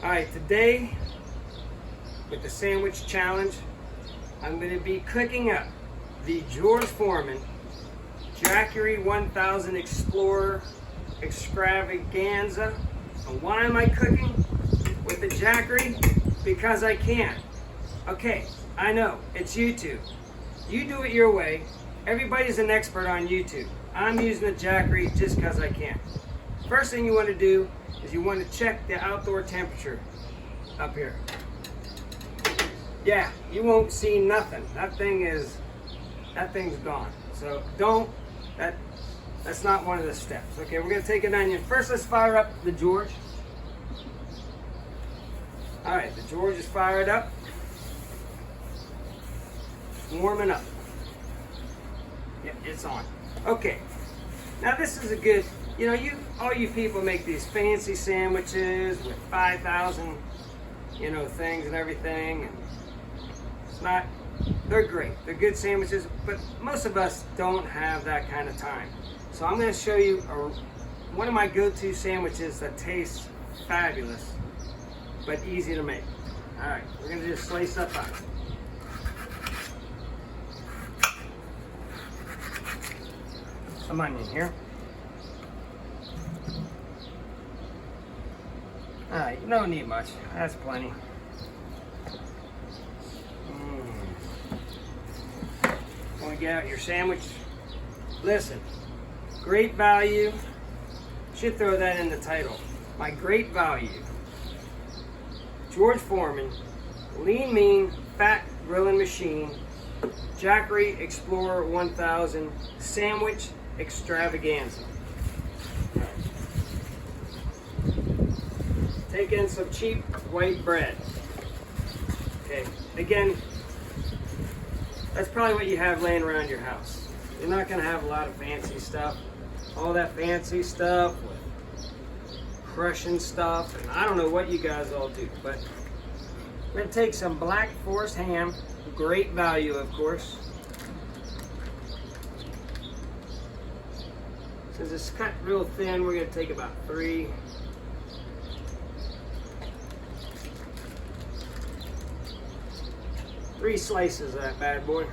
Alright, today with the sandwich challenge, I'm going to be cooking up the George Foreman Jackery 1000 Explorer Extravaganza. And why am I cooking with the Jackery? Because I can. Okay, I know, it's YouTube. You do it your way. Everybody's an expert on YouTube. I'm using the Jackery just because I can. First thing you want to do is you want to check the outdoor temperature up here. Yeah, you won't see nothing. That thing's gone. So that's not one of the steps. Okay, we're gonna take an onion. First, let's fire up the George. All right, the George is fired up. Warming up. Yeah, it's on. Okay, now this is a good, all you people make these fancy sandwiches with 5,000, things and everything. And it's not, they're great. They're good sandwiches, but most of us don't have that kind of time. So I'm going to show you one of my go-to sandwiches that tastes fabulous, but easy to make. All right, we're going to just slice up on it. Some onion here. All right, you don't need much. That's plenty. Want to get out your sandwich? Listen, great value. Should throw that in the title. My great value. George Foreman, lean, mean, fat grilling machine. Jackery Explorer 1000 Sandwich Extravaganza. Right. Take in some cheap white bread. Okay, again, that's probably what you have laying around your house. You're not going to have a lot of fancy stuff. All that fancy stuff with crushing stuff, and I don't know what you guys all do, but we're going to take some black forest ham, great value, of course. Since it's cut real thin, we're going to take about 3. Three slices of that bad boy.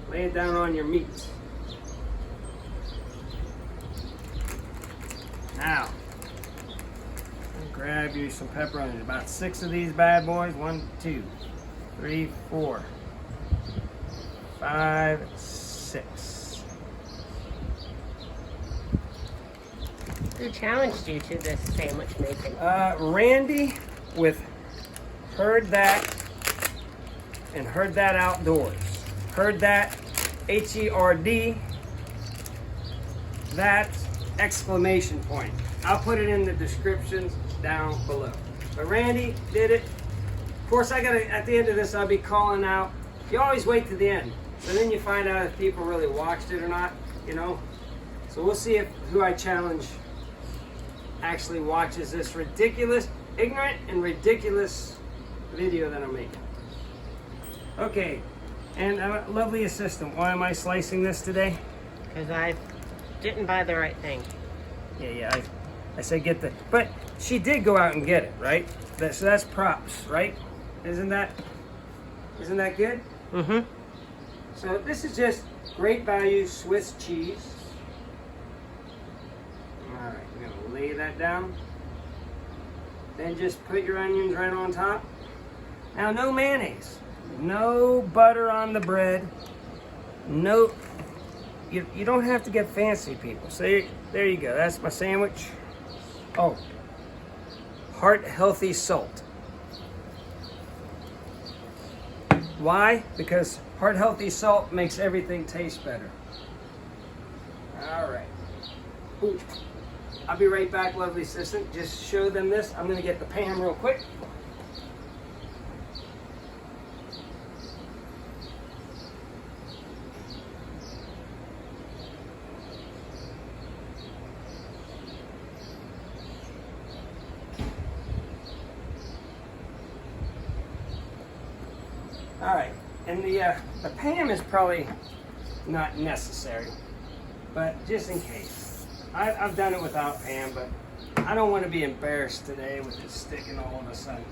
Lay it down on your meat. Now, grab you some pepperoni. About 6 of these bad boys. 1, 2, 3, 4, 5, 6. Who challenged you to this sandwich making? Randy with Heard That and Heard That Outdoors. Heard That, H-E-R-D, that exclamation point. I'll put it in the descriptions down below. But Randy did it. Of course, at the end of this, I'll be calling out. You always wait to the end. So then you find out if people really watched it or not, So we'll see who I challenge actually watches this ridiculous, ignorant and ridiculous video that I'm making. Okay, and a lovely assistant, why am I slicing this today? Because I didn't buy the right thing. Yeah, I said get the, but she did go out and get it, right? So that's props, right? Isn't that good? Mm-hmm. So this is just great value Swiss cheese. All right, we're gonna lay that down. Then just put your onions right on top. Now, no mayonnaise, no butter on the bread, no, you don't have to get fancy, people. So there you go, that's my sandwich. Oh, heart healthy salt. Why? Because heart healthy salt makes everything taste better. All right. Ooh. I'll be right back, lovely assistant. Just show them this. I'm gonna get the pan real quick. All right, and the pan is probably not necessary, but just in case. I've done it without pan, but I don't want to be embarrassed today with it sticking all of a sudden.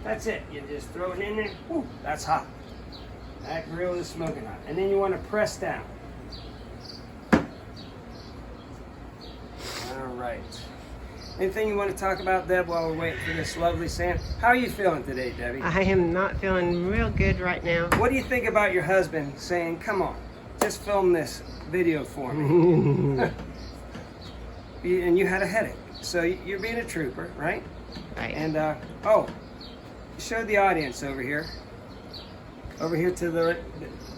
That's it. You just throw it in there. Whew, that's hot. That grill is smoking hot. And then you want to press down. All right. Anything you want to talk about, Deb, while we're waiting for this lovely sand? How are you feeling today, Debbie? I am not feeling real good right now. What do you think about your husband saying, come on, just film this video for me? And you had a headache. So you're being a trooper, right? Right. And, oh, show the audience over here. Over here to the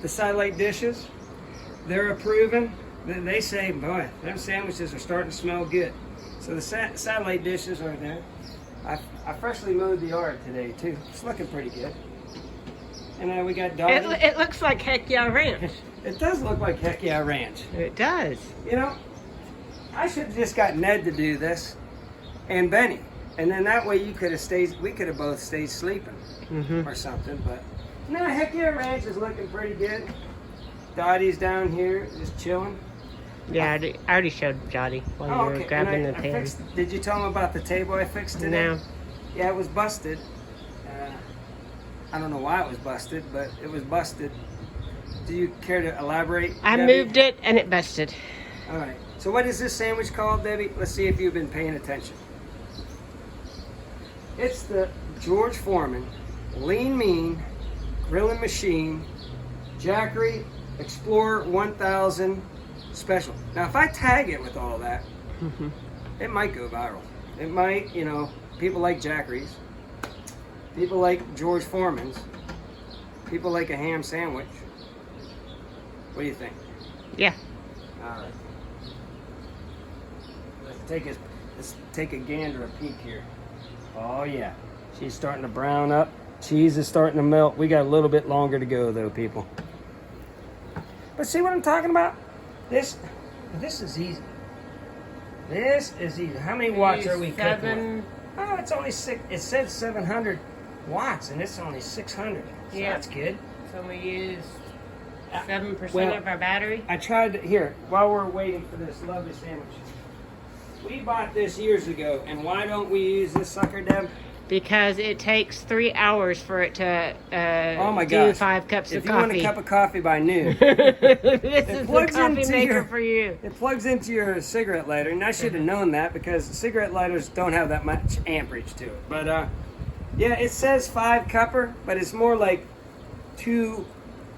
satellite dishes. They're approving. They say, boy, them sandwiches are starting to smell good. So the satellite dishes are there. I freshly mowed the yard today too. It's looking pretty good. And then we got Dottie. It looks like Heck Yeah Ranch. It does look like Heck Yeah Ranch. It does. You know, I should have just got Ned to do this, and Benny, and then that way you could have stayed. We could have both stayed sleeping or something. But no, Heck Yeah Ranch is looking pretty good. Dottie's down here just chilling. Yeah, I already showed Jotty while you were grabbing the pan. Did you tell him about the table I fixed today? No. Yeah, it was busted. I don't know why it was busted, but it was busted. Do you care to elaborate, I Debbie? moved it and it busted. All right. So what is this sandwich called, Debbie? Let's see if you've been paying attention. It's the George Foreman Lean Mean Grilling Machine Jackery Explorer 1000 Special. Now, if I tag it with all that, it might go viral. It might, you know, people like Jackery's, people like George Foreman's, people like a ham sandwich. What do you think? Yeah. All right. Let's take a gander, a peek here. Oh yeah, she's starting to brown up. Cheese is starting to melt. We got a little bit longer to go though, people. But see what I'm talking about? This is easy. This is easy. How many watts are we cooking with? Oh, it's only six. It says 700 watts, and it's only 600. So Yeah. that's good. So we used 7% Well, of our battery. I tried to, here, while we're waiting for this lovely sandwich. We bought this years ago, and why don't we use this sucker, Deb? Because it takes 3 hours for it to Oh my do gosh. 5 cups If of you coffee. want a cup of coffee by noon, This is the plugs coffee into maker your- for you. it plugs into your cigarette lighter, and I should have known that because cigarette lighters don't have that much amperage to it. But yeah, it says 5 cupper, but it's more like 2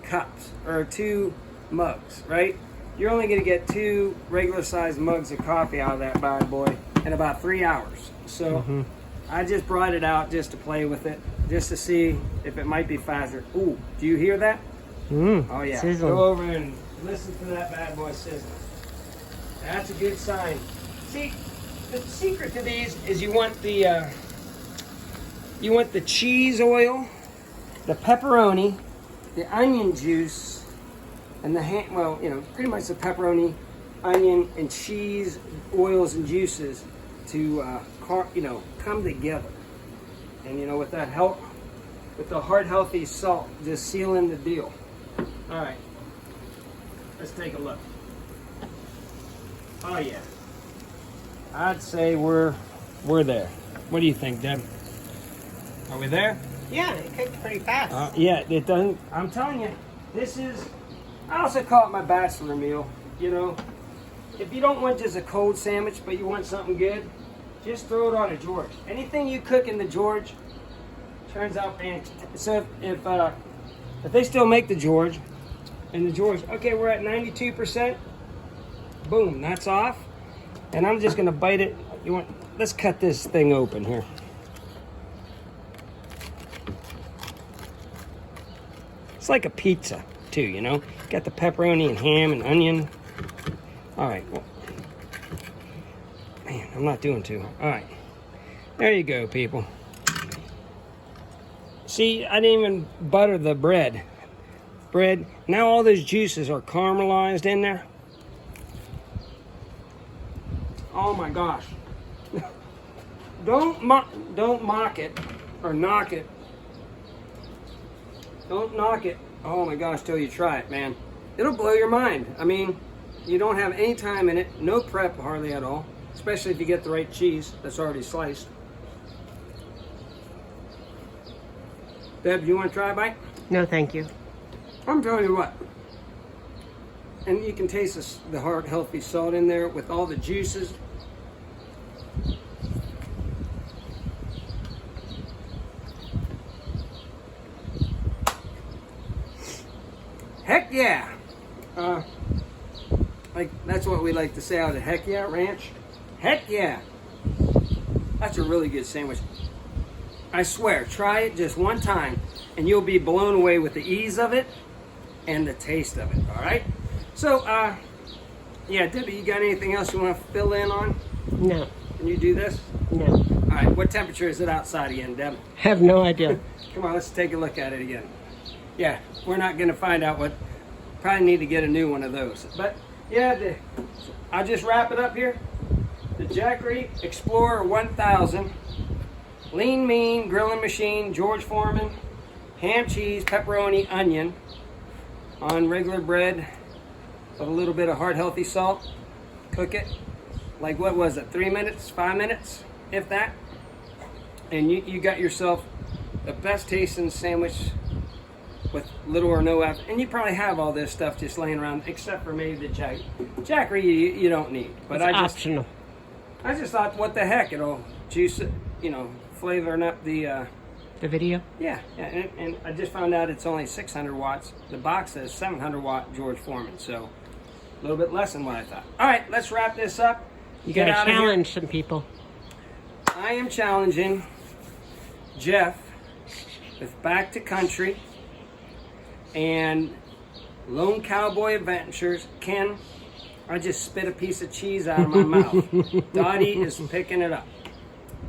cups or 2 mugs, right? You're only going to get 2 regular sized mugs of coffee out of that bad boy in about 3 hours. So I just brought it out just to play with it, just to see if it might be faster. Ooh, do you hear that? Oh yeah. Sizzling. Go over and listen to that bad boy sizzling. That's a good sign. See, the secret to these is you want the cheese oil, the pepperoni, the onion juice, and the ham. Well, you know, pretty much the pepperoni, onion, and cheese oils and juices to come together. And you know, with that help, with the heart healthy salt, just sealing the deal. All right, let's take a look. Oh yeah, I'd say we're there. What do you think, Deb? Are we there? Yeah, it cooked pretty fast. Yeah, it doesn't. I'm telling you, this is. I also call it my bachelor meal. You know, if you don't want just a cold sandwich, but you want something good, just throw it on a George. Anything you cook in the George turns out fantastic. So if they still make the George, and the George, okay, we're at 92%. Boom, that's off. And I'm just gonna bite it. Let's cut this thing open here. It's like a pizza too, you know? Got the pepperoni and ham and onion. All right, well, man, I'm not doing too hard. All right, there you go, people. See, I didn't even butter the bread. Now all those juices are caramelized in there. Oh my gosh. Don't mock it or knock it. Don't knock it. Oh my gosh, till you try it, man. It'll blow your mind. I mean, You don't have any time in it, no prep hardly at all, especially if you get the right cheese that's already sliced. Deb, you want to try a bite? No, thank you. I'm telling you what. And you can taste the hard, healthy salt in there with all the juices. Heck yeah! Like that's what we like to say out at Heck Yeah Ranch. Heck yeah! That's a really good sandwich. I swear, try it just one time and you'll be blown away with the ease of it and the taste of it, all right? So, yeah, Debbie, you got anything else you want to fill in on? No. Can you do this? No. All right, what temperature is it outside again, Deb? Have no idea. Come on, let's take a look at it again. Yeah, we're not going to find out what, probably need to get a new one of those. But, yeah, I'll just wrap it up here. The Jackery Explorer 1000. Lean Mean Grilling Machine, George Foreman, ham, cheese, pepperoni, onion on regular bread with a little bit of hard, healthy salt. Cook it like, what was it, 3 minutes, 5 minutes, if that. And you got yourself the best tasting sandwich with little or no effort. And you probably have all this stuff just laying around, except for maybe the Jackery you don't need. But It's optional. I just thought, what the heck, it'll juice it, you know, flavoring up the video. Yeah, and I just found out it's only 600 watts. The box says 700 watt George Foreman, so a little bit less than what I thought. All right, let's wrap this up. You gotta challenge some people. I am challenging Jeff with Back to Country and Lone Cowboy Adventures. Ken, I just spit a piece of cheese out of my mouth. Dottie is picking it up.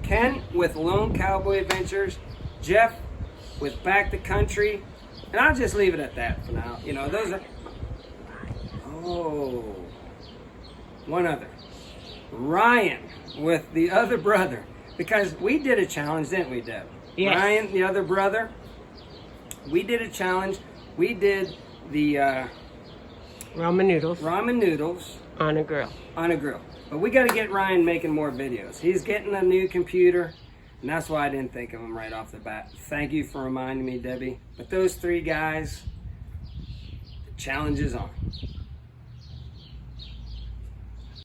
Ken with Lone Cowboy Adventures, Jeff with Back to Country, and I'll just leave it at that for now. You know, those are, oh, one other. Ryan with the other brother, because we did a challenge, didn't we, Deb? Yes. Ryan, the other brother, we did a challenge. We did the ramen noodles on a grill. But we got to get Ryan making more videos. He's getting a new computer, and that's why I didn't think of him right off the bat. Thank you for reminding me, Debbie. But those three guys, the challenge is on.